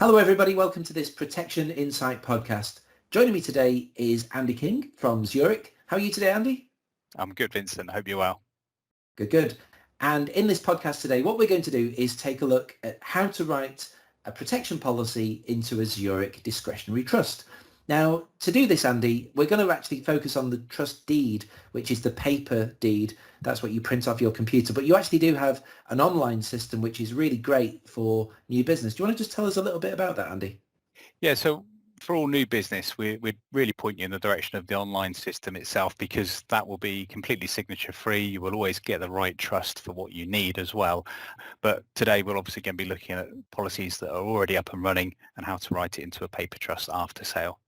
Hello everybody, welcome to this Protection Insight podcast. Joining me today is Andy King from Zurich. How are you today, Andy? I'm good, Vincent. Hope you're well. Good. And in this podcast today, what we're going to do is take a look at how to write a protection policy into a Zurich discretionary trust. Now, to do this, Andy, we're going to actually focus on the trust deed, which is the paper deed. That's what you print off your computer. But you actually do have an online system, which is really great for new business. Do you want to just tell us a little bit about that, Andy? Yeah, so for all new business, we'd really point you in the direction of the online system itself, because that will be completely signature free. You will always get the right trust for what you need as well. But today we're obviously going to be looking at policies that are already up and running and how to write it into a paper trust after sale.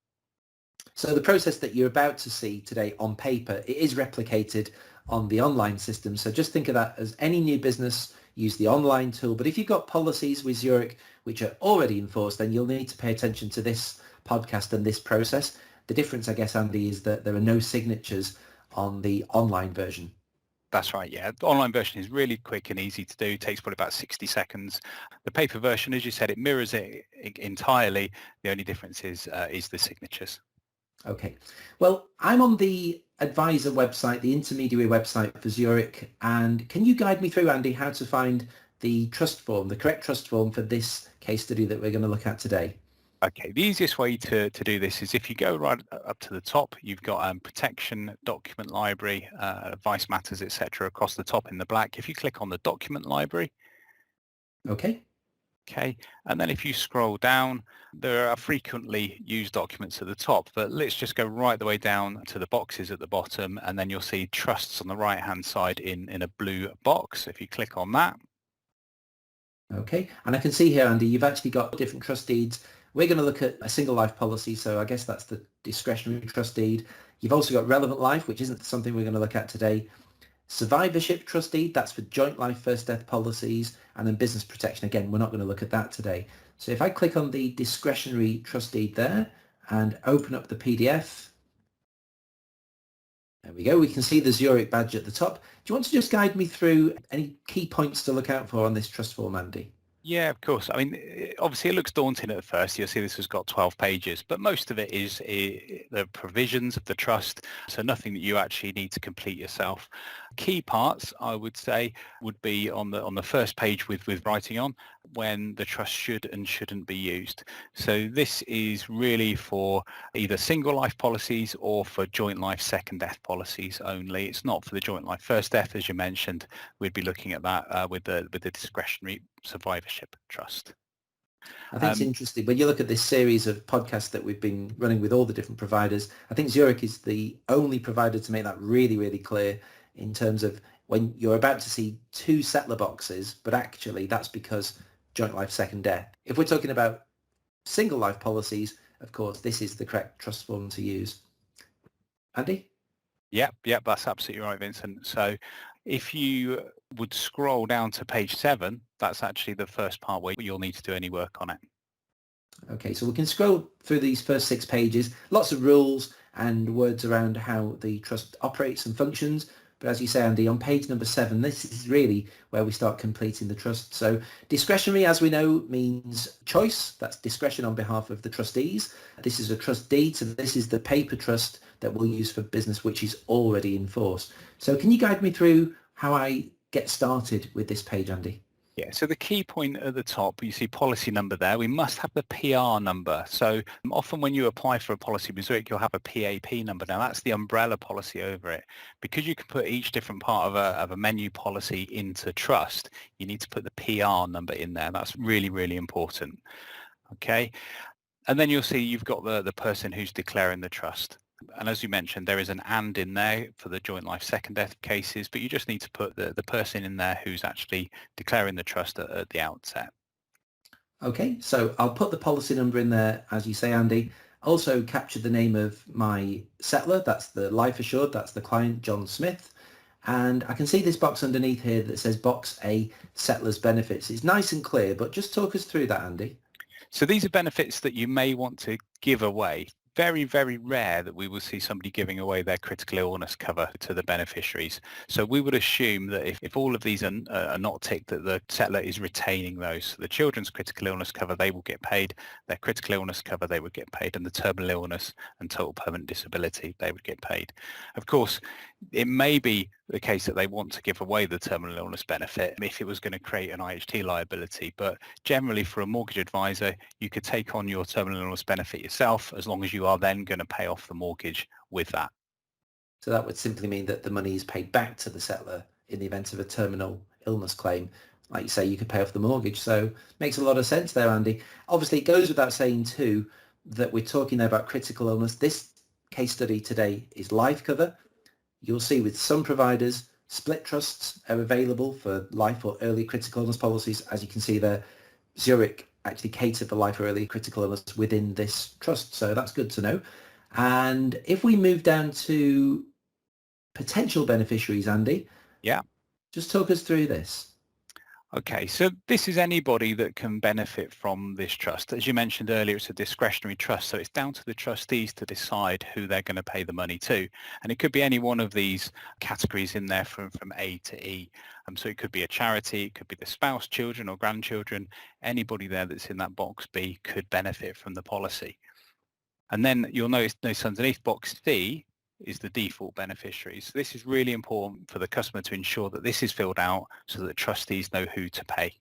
So the process that you're about to see today on paper, it is replicated on the online system. So just think of that as any new business, use the online tool. But if you've got policies with Zurich which are already enforced, then you'll need to pay attention to this podcast and this process. The difference, I guess, Andy, is that there are no signatures on the online version. That's right, yeah. The online version is really quick and easy to do. It takes probably about 60 seconds. The paper version, as you said, it mirrors it entirely. The only difference is the signatures. Okay. Well, I'm on the advisor website, the intermediary website for Zurich. And can you guide me through, Andy, how to find the trust form, the correct trust form for this case study that we're going to look at today? Okay, the easiest way to do this is if you go right up to the top, you've got protection, document library, advice matters, etc. across the top in the black. If you click on the document library. Okay, and then if you scroll down, there are frequently used documents at the top, but let's just go right the way down to the boxes at the bottom, and then you'll see trusts on the right hand side in a blue box. If you click on that. Okay, and I can see here, Andy, you've actually got different trust deeds. We're going to look at a single life policy, so I guess that's the discretionary trust deed. You've also got relevant life, which isn't something we're going to look at today. Survivorship trust deed, that's for joint life first death policies, and then business protection. Again, we're not going to look at that today. So if I click on the discretionary trust deed there and open up the PDF, there we go. We can see the Zurich badge at the top. Do you want to just guide me through any key points to look out for on this trust form, Andy? Yeah, of course. I mean, obviously it looks daunting at first. You'll see this has got 12 pages, but most of it is the provisions of the trust, so nothing that you actually need to complete yourself. Key parts, I would say, would be on the first page with writing on when the trust should and shouldn't be used. So this is really for either single life policies or for joint life second death policies only. It's not for the joint life first death, as you mentioned. We'd be looking at that with the discretionary survivorship trust. I think it's interesting when you look at this series of podcasts that we've been running with all the different providers. I think Zurich is the only provider to make that really, really clear in terms of when you're about to see two settler boxes, but actually that's because joint life second death. If we're talking about single life policies, of course, this is the correct trust form to use. Andy? Yep, that's absolutely right, Vincent. So if you would scroll down to page 7, that's actually the first part where you'll need to do any work on it. Okay, so we can scroll through these first 6 pages. Lots of rules and words around how the trust operates and functions. But as you say, Andy, on page number 7, this is really where we start completing the trust. So discretionary, as we know, means choice. That's discretion on behalf of the trustees. This is a trust deed, so this is the paper trust that we'll use for business, which is already in force. So can you guide me through how I get started with this page, Andy? Yeah, so the key point at the top, you see policy number there. We must have the PR number. So often when you apply for a policy with Zurich, you'll have a PAP number. Now that's the umbrella policy over it. Because you can put each different part of a menu policy into trust, you need to put the PR number in there. That's really, really important. Okay. And then you'll see you've got the person who's declaring the trust. And as you mentioned, there is an and in there for the joint life second death cases, but you just need to put the person in there who's actually declaring the trust at the outset. Okay, so I'll put the policy number in there, as you say, Andy. Also capture the name of my settler. That's the life assured. That's the client, John Smith. And I can see this box underneath here that says Box A, Settlers Benefits. It's nice and clear, but just talk us through that, Andy. So these are benefits that you may want to give away. very, very rare that we will see somebody giving away their critical illness cover to the beneficiaries. So we would assume that if all of these are not ticked, that the settler is retaining those. So the children's critical illness cover, they will get paid. Their critical illness cover, they would get paid. And the terminal illness and total permanent disability, they would get paid. Of course, it may be the case that they want to give away the terminal illness benefit if it was going to create an IHT liability. But generally, for a mortgage advisor, you could take on your terminal illness benefit yourself as long as you are then going to pay off the mortgage with that. So that would simply mean that the money is paid back to the settler in the event of a terminal illness claim. Like you say, you could pay off the mortgage. So makes a lot of sense there, Andy. Obviously, it goes without saying too that we're talking there about critical illness. This case study today is life cover. You'll see with some providers, split trusts are available for life or early critical illness policies. As you can see there, Zurich actually cater for life or early critical illness within this trust. So that's good to know. And if we move down to potential beneficiaries, Andy, Yeah. just talk us through this. Okay, so this is anybody that can benefit from this trust. As you mentioned earlier, it's a discretionary trust, so it's down to the trustees to decide who they're going to pay the money to. And it could be any one of these categories in there from A to E. So it could be a charity, it could be the spouse, children or grandchildren. Anybody there that's in that box B could benefit from the policy. And then you'll notice underneath box C is the default beneficiaries. This is really important for the customer to ensure that this is filled out so that trustees know who to pay.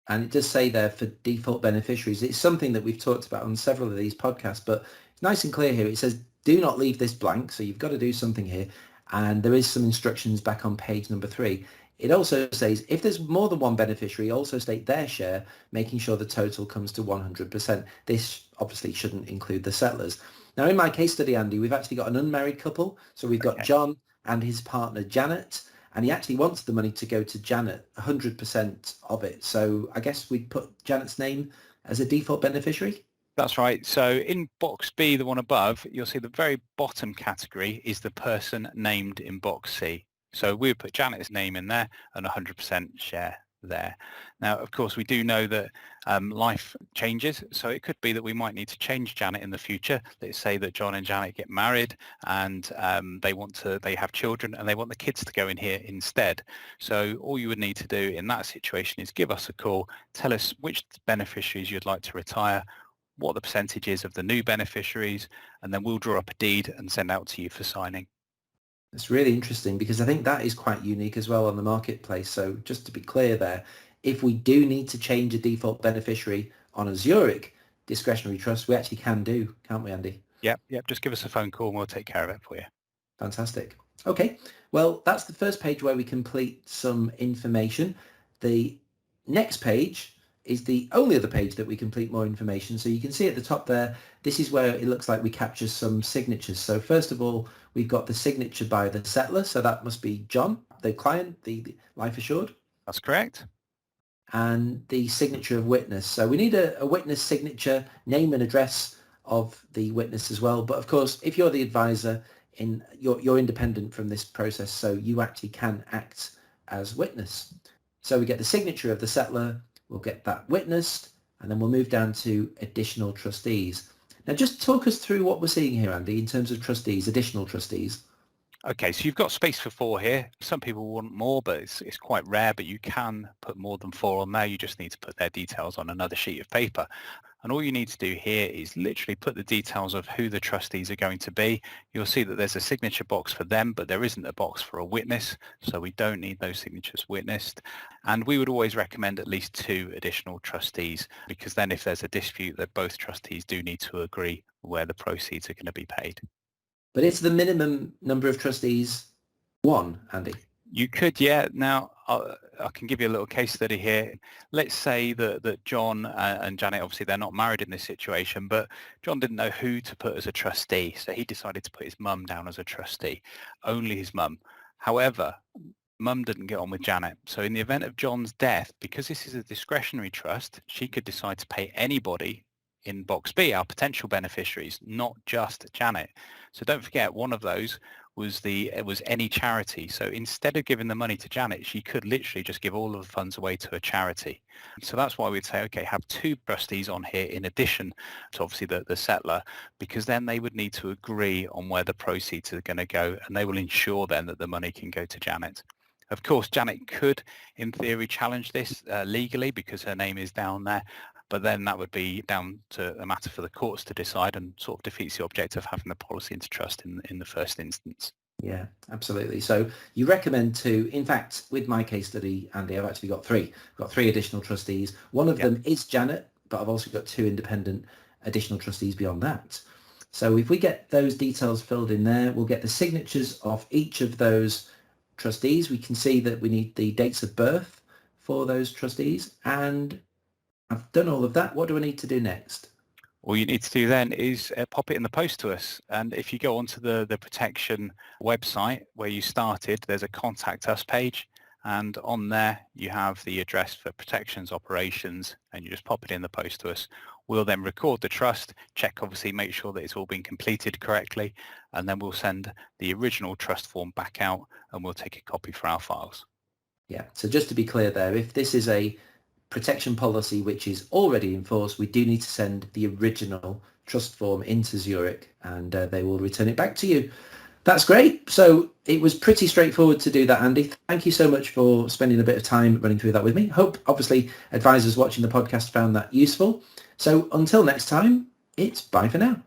And it does say there for default beneficiaries. It's something that we've talked about on several of these podcasts, but it's nice and clear here. It says, do not leave this blank. So you've got to do something here. And there is some instructions back on page number 3. It also says if there's more than one beneficiary, also state their share, making sure the total comes to 100%. This obviously shouldn't include the settlers. Now, in my case study, Andy, we've actually got an unmarried couple. So we've got John and his partner, Janet, and he actually wants the money to go to Janet, 100% of it. So I guess we'd put Janet's name as a default beneficiary. That's right. So in box B, the one above, you'll see the very bottom category is the person named in box C. So we would put Janet's name in there and 100% share there. Now, of course, we do know that life changes. So it could be that we might need to change Janet in the future. Let's say that John and Janet get married and they have children and they want the kids to go in here instead. So all you would need to do in that situation is give us a call, tell us which beneficiaries you'd like to retire, what the percentage is of the new beneficiaries, and then we'll draw up a deed and send out to you for signing. It's really interesting because I think that is quite unique as well on the marketplace. So just to be clear there, if we do need to change a default beneficiary on a Zurich discretionary trust, we actually can do, can't we, Andy? Yep. Just give us a phone call and we'll take care of it for you. Fantastic. Okay, well, that's the first page where we complete some information. The next page is the only other page that we complete more information. So you can see at the top there, this is where it looks like we capture some signatures. So first of all, we've got the signature by the settler. So that must be John, the client, the life assured. That's correct. And the signature of witness. So we need a witness signature, name and address of the witness as well. But of course, if you're the advisor, you're independent from this process, so you actually can act as witness. So we get the signature of the settler, we'll get that witnessed, and then we'll move down to additional trustees. Now just talk us through what we're seeing here, Andy, in terms of trustees, additional trustees. Okay, so you've got space for 4 here. Some people want more, but it's quite rare, but you can put more than 4 on there. You just need to put their details on another sheet of paper. And all you need to do here is literally put the details of who the trustees are going to be. You'll see that there's a signature box for them, but there isn't a box for a witness. So we don't need those signatures witnessed. And we would always recommend at least 2 additional trustees, because then if there's a dispute, that both trustees do need to agree where the proceeds are going to be paid. But it's the minimum number of trustees 1, Andy. You could, yeah. Now, I can give you a little case study here. Let's say that John and Janet, obviously they're not married in this situation, but John didn't know who to put as a trustee, so he decided to put his mum down as a trustee, only his mum. However, mum didn't get on with Janet. So in the event of John's death, because this is a discretionary trust, she could decide to pay anybody in box B, our potential beneficiaries, not just Janet. So don't forget, one of those was any charity. So instead of giving the money to Janet, she could literally just give all of the funds away to a charity. So that's why we'd say, okay, have two trustees on here in addition to obviously the settler, because then they would need to agree on where the proceeds are going to go, and they will ensure then that the money can go to Janet. Of course, Janet could, in theory, challenge this legally because her name is down there, but then that would be down to a matter for the courts to decide and sort of defeats the object of having the policy into trust in the first instance. Yeah, absolutely. So you recommend in fact, with my case study, Andy, I've actually got three. I've got three additional trustees. One of them is Janet, but I've also got two independent additional trustees beyond that. So if we get those details filled in there, we'll get the signatures of each of those trustees. We can see that we need the dates of birth for those trustees, and I've done all of that. What do I need to do next? All you need to do then is pop it in the post to us. And if you go onto the protection website where you started, there's a contact us page. And on there, you have the address for protections operations, and you just pop it in the post to us. We'll then record the trust, check, obviously, make sure that it's all been completed correctly. And then we'll send the original trust form back out, and we'll take a copy for our files. Yeah. So just to be clear there, if this is a protection policy which is already in force, we do need to send the original trust form into Zurich, and they will return it back to you. That's great. So it was pretty straightforward to do that, Andy. Thank you so much for spending a bit of time running through that with me. Hope, obviously, advisors watching the podcast found that useful. So until next time, it's bye for now.